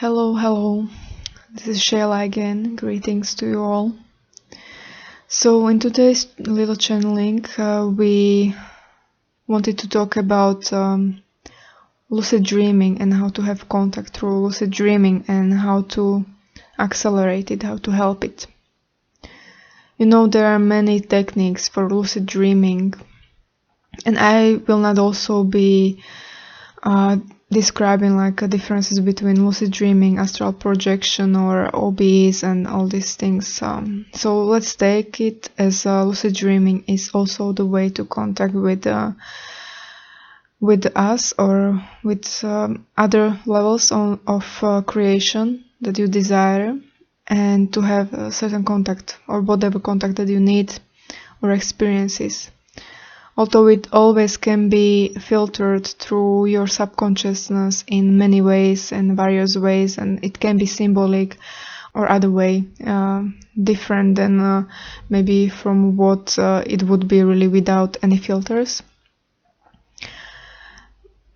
Hello. This is Shayla again. Greetings to you all. So, in today's little channeling, we wanted to talk about lucid dreaming and how to have contact through lucid dreaming and how to accelerate it, how to help it. You know, there are many techniques for lucid dreaming, and I will not also be describing differences between lucid dreaming, astral projection, or OBEs and all these things. So let's take it as lucid dreaming is also the way to contact with us or with other levels of creation that you desire, and to have a certain contact or whatever contact that you need or experiences. Although it always can be filtered through your subconsciousness in many ways and various ways, and it can be symbolic or other way, different than maybe from what it would be really without any filters.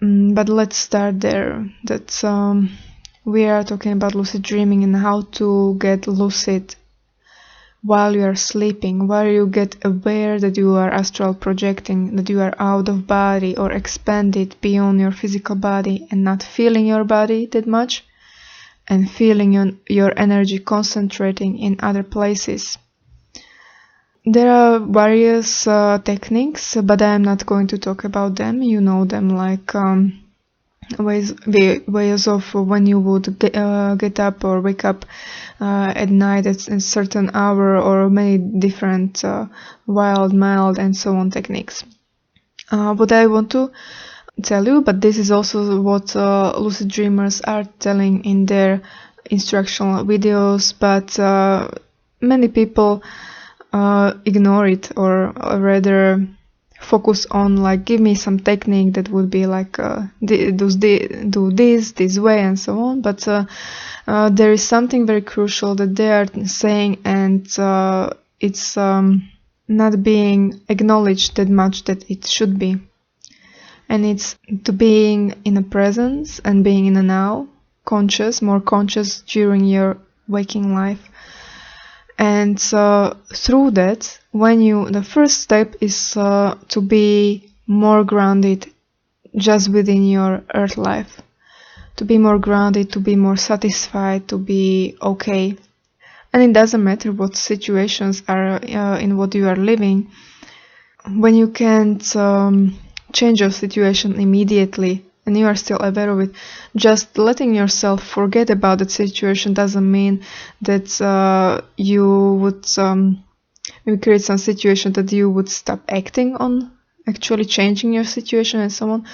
But let's start there. We are talking about lucid dreaming and how to get lucid while you are sleeping, while you get aware that you are astral projecting, that you are out of body or expanded beyond your physical body and not feeling your body that much, and feeling your energy concentrating in other places. There are various techniques, but I am not going to talk about them. You know them, like ways of when you would get up or wake up at night at a certain hour, or many different wild, mild, and so on techniques. What I want to tell you, but this is also what lucid dreamers are telling in their instructional videos, but many people ignore it, or rather focus on give me some technique that would be do this way and so on, but there is something very crucial that they are saying, and it's not being acknowledged that much that it should be, and it's to being in a presence and being in a now, more conscious during your waking life. And through that, the first step is to be more grounded just within your earth life, to be more grounded, to be more satisfied, to be okay. And it doesn't matter what situations are in what you are living. When you can't change your situation immediately and you are still aware of it, just letting yourself forget about that situation doesn't mean that you would maybe create some situation that you would stop acting on, actually changing your situation and so on.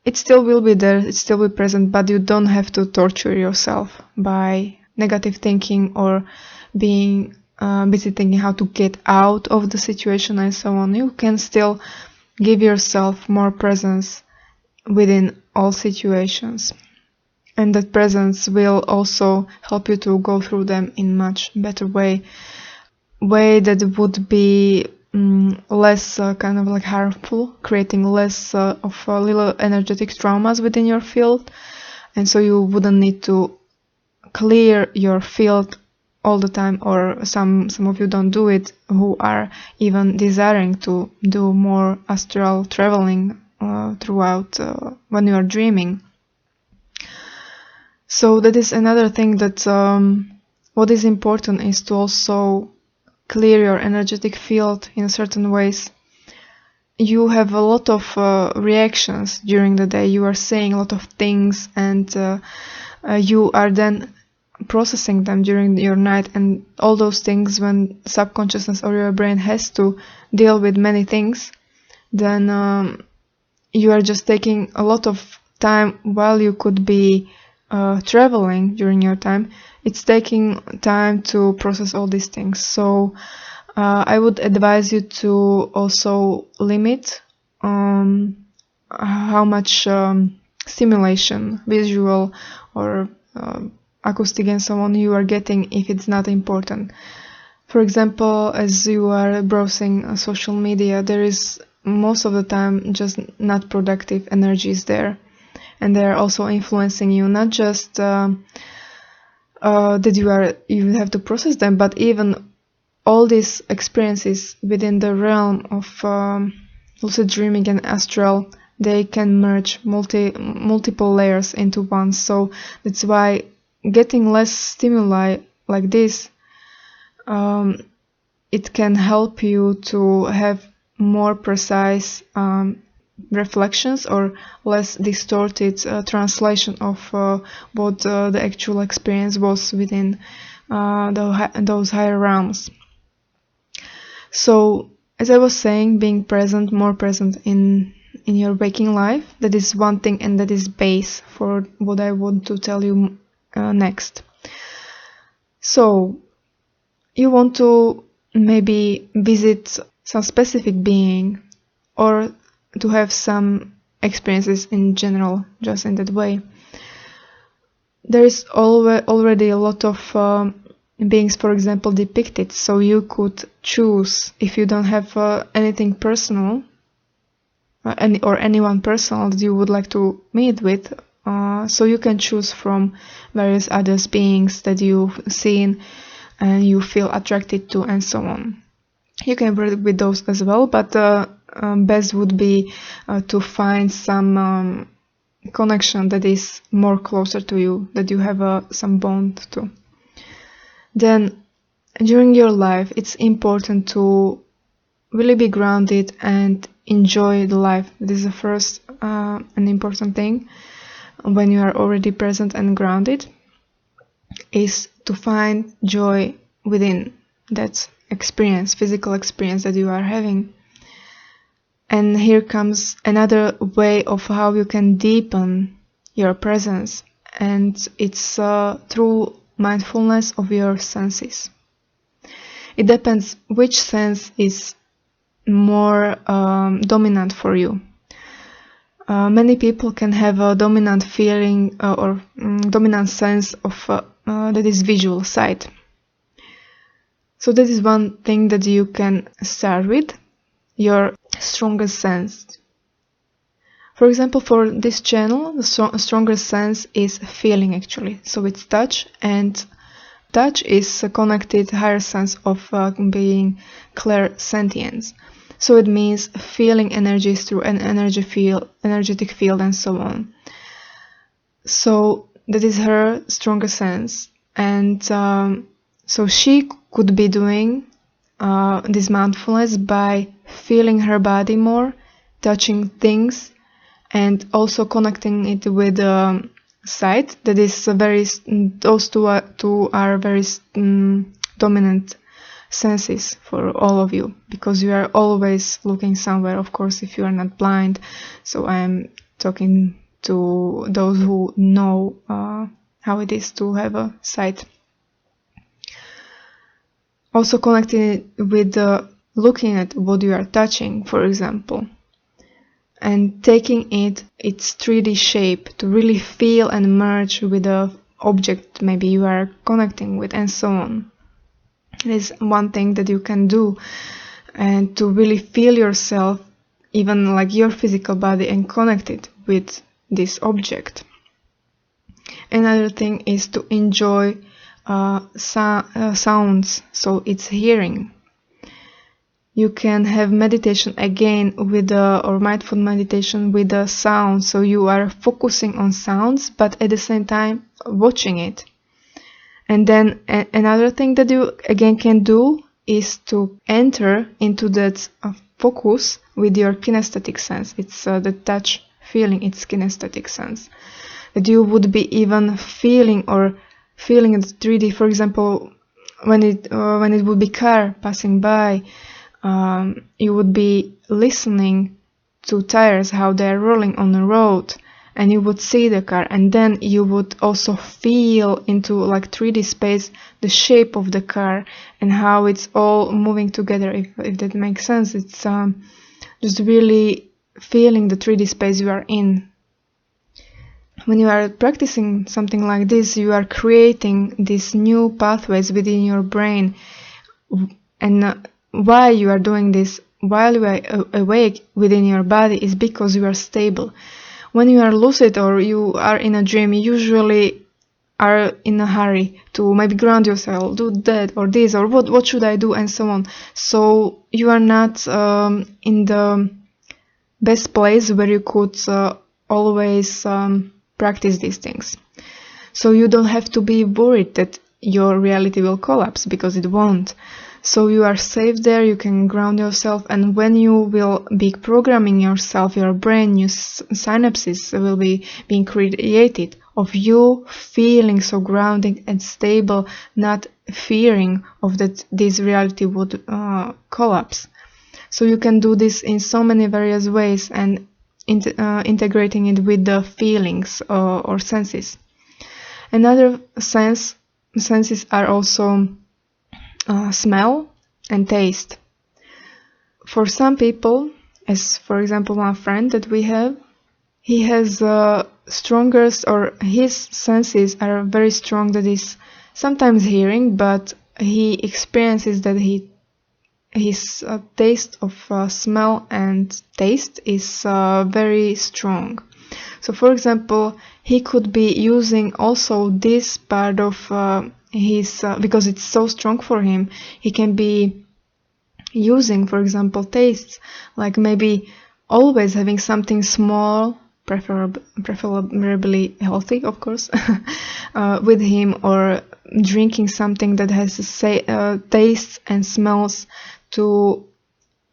It still will be there, it still will be present, but you don't have to torture yourself by negative thinking or being busy thinking how to get out of the situation and so on. You can still give yourself more presence within all situations, and that presence will also help you to go through them in much better way that would be less harmful, creating less of little energetic traumas within your field, and so you wouldn't need to clear your field all the time, or some of you don't do it, who are even desiring to do more astral traveling throughout when you are dreaming. So that is another thing, that what is important is to also clear your energetic field in certain ways. You have a lot of reactions during the day, you are saying a lot of things, and you are then processing them during your night, and all those things, when subconsciousness or your brain has to deal with many things, then you are just taking a lot of time while you could be traveling during your time. It's taking time to process all these things. So I would advise you to also limit how much stimulation, visual or acoustic and so on, you are getting if it's not important. For example, as you are browsing social media, there is most of the time just not productive energies there, and they are also influencing you, not just that you have to process them, but even all these experiences within the realm of lucid dreaming and astral, they can merge multiple layers into one. So that's why getting less stimuli like this, it can help you to have more precise reflections or less distorted translation of what the actual experience was within those higher realms. So, as I was saying, being present, more present in your waking life, that is one thing, and that is base for what I want to tell you next. So, you want to maybe visit some specific being, or to have some experiences in general, just in that way. There is already a lot of beings, for example, depicted, so you could choose, if you don't have anything personal, or anyone personal that you would like to meet with, so you can choose from various other beings that you've seen and you feel attracted to, and so on. You can work with those as well, but best would be to find some connection that is more closer to you, that you have some bond to. Then, during your life, it's important to really be grounded and enjoy the life. This is the first and important thing. When you are already present and grounded, is to find joy within that experience, physical experience that you are having. And here comes another way of how you can deepen your presence, and it's through mindfulness of your senses. It depends which sense is more dominant for you. Many people can have a dominant feeling or dominant sense of that is visual sight. So that is one thing that you can start with, your strongest sense. For example, for this channel, the strongest sense is feeling, actually. So it's touch, and touch is a connected higher sense of being clairsentience. So it means feeling energies through an energetic field, and so on. So that is her strongest sense, and so she could be doing this mindfulness by feeling her body more, touching things, and also connecting it with sight. That is those two are very dominant senses for all of you, because you are always looking somewhere, of course, if you are not blind. So I am talking to those who know how it is to have a sight. Also connecting it with looking at what you are touching, for example, and taking its 3D shape to really feel and merge with the object maybe you are connecting with, and so on. It is one thing that you can do, and to really feel yourself, even like your physical body, and connect it with this object. Another thing is to enjoy sounds, so it's hearing. You can have meditation again with or mindful meditation with the sound, so you are focusing on sounds, but at the same time watching it. And then another thing that you again can do is to enter into that focus with your kinesthetic sense. It's the touch feeling, it's kinesthetic sense. That you would be even feeling the 3D, for example, when it would be car passing by, you would be listening to tires, how they are rolling on the road, and you would see the car, and then you would also feel into like 3D space the shape of the car and how it's all moving together, if that makes sense. It's just really feeling the 3D space you are in. When you are practicing something like this, you are creating these new pathways within your brain, and why you are doing this while you are awake within your body is because you are stable. when you are lucid or you are in a dream, you usually are in a hurry to maybe ground yourself, do that or this, or what should I do, and so on. So you are not in the best place where you could always practice these things. So you don't have to be worried that your reality will collapse, because it won't. So you are safe there, you can ground yourself, and when you will be programming yourself, your brain, new synapses will be being created of you feeling so grounded and stable, not fearing of that this reality would collapse. So you can do this in so many various ways, and integrating it with the feelings or senses. Another senses are also smell and taste. For some people, as for example one friend that we have, he has strongest, or his senses are very strong, that is sometimes hearing, but he experiences that his taste of smell and taste is very strong. So for example, he could be using also this part of his, because it's so strong for him, he can be using, for example, tastes, like maybe always having something small, preferably healthy, of course, with him, or drinking something that has tastes and smells to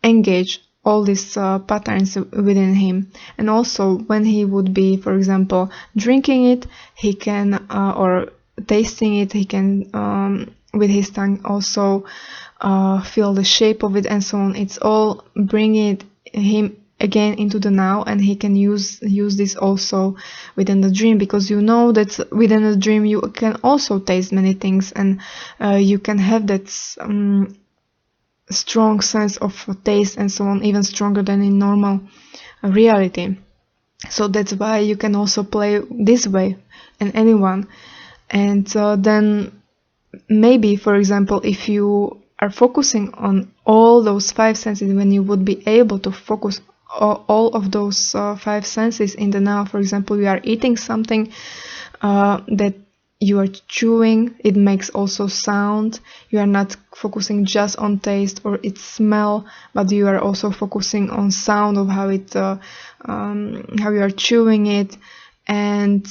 engage all these patterns within him. And also when he would be, for example, drinking it, he can or tasting it, he can with his tongue also feel the shape of it and so on. It's all bringing him again into the now, and he can use this also within the dream, because you know that within a dream you can also taste many things, and you can have that strong sense of taste and so on, even stronger than in normal reality. So that's why you can also play this way, and anyone. And then maybe, for example, if you are focusing on all those 5 senses, when you would be able to focus all of those 5 senses in the now. For example, you are eating something that you are chewing, it makes also sound. You are not focusing just on taste or its smell, but you are also focusing on sound of how it how you are chewing it, and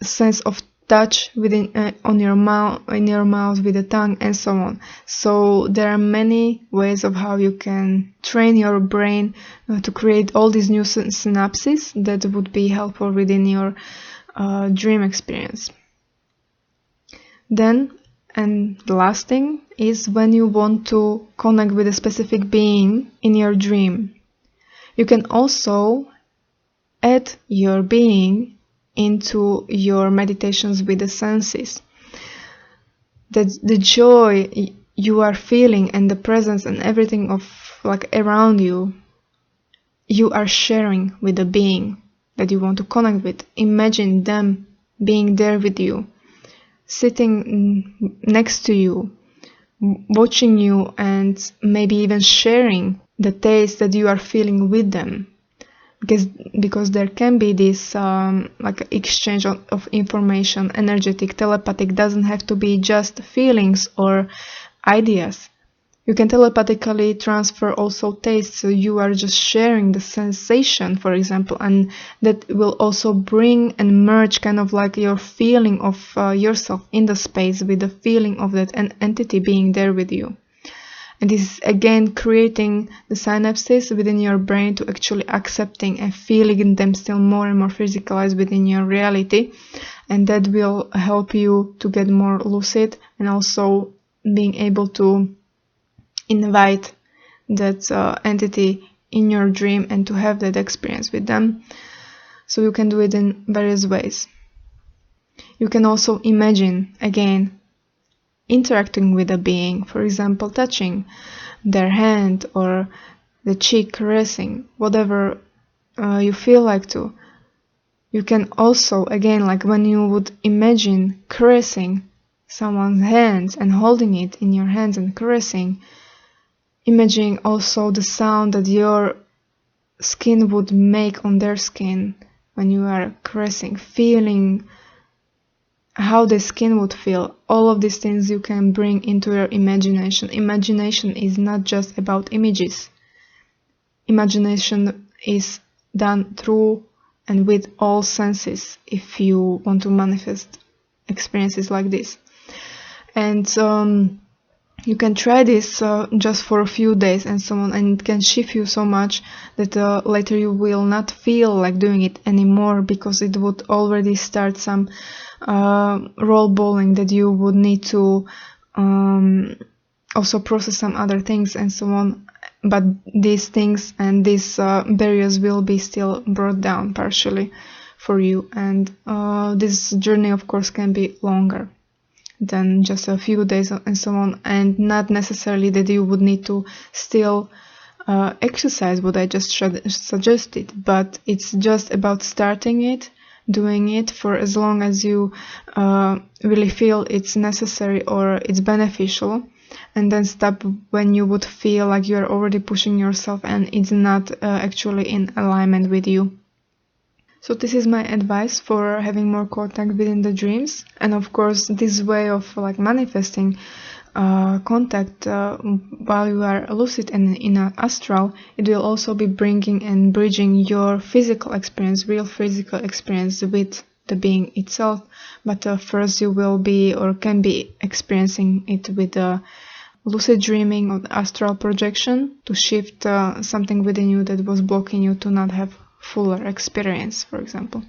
sense of touch within on your mouth, in your mouth, with the tongue, and so on. So there are many ways of how you can train your brain to create all these new synapses that would be helpful within your dream experience. Then, and the last thing is when you want to connect with a specific being in your dream. You can also add your being into your meditations with the senses. That the joy you are feeling and the presence and everything of like around you, you are sharing with the being that you want to connect with. Imagine them being there with you, sitting next to you, watching you, and maybe even sharing the taste that you are feeling with them. Because there can be this like exchange of information, energetic, telepathic. Doesn't have to be just feelings or ideas. You can telepathically transfer also taste, so you are just sharing the sensation, for example, and that will also bring and merge kind of like your feeling of yourself in the space with the feeling of that entity being there with you. And this is again creating the synapses within your brain to actually accepting and feeling them still more and more physicalized within your reality, and that will help you to get more lucid and also being able to invite that entity in your dream and to have that experience with them. So you can do it in various ways. You can also imagine again interacting with a being, for example, touching their hand or the cheek, caressing, whatever you feel like to. You can also, again, like when you would imagine caressing someone's hands and holding it in your hands and caressing, imagine also the sound that your skin would make on their skin when you are caressing, feeling how the skin would feel. All of these things you can bring into your imagination. Imagination is not just about images. Imagination is done through and with all senses if you want to manifest experiences like this. And you can try this just for a few days and so on, and it can shift you so much that later you will not feel like doing it anymore, because it would already start some role balling that you would need to also process some other things and so on. But these things and these barriers will be still brought down partially for you, and this journey of course can be longer than just a few days and so on, and not necessarily that you would need to still exercise what I just suggested, but it's just about starting it, doing it for as long as you really feel it's necessary or it's beneficial, and then stop when you would feel like you're already pushing yourself and it's not actually in alignment with you. So this is my advice for having more contact within the dreams. And of course, this way of like manifesting contact while you are lucid and in an astral, it will also be bringing and bridging your physical experience, real physical experience with the being itself. But first you will be or can be experiencing it with the lucid dreaming or the astral projection to shift something within you that was blocking you to not have fuller experience, for example.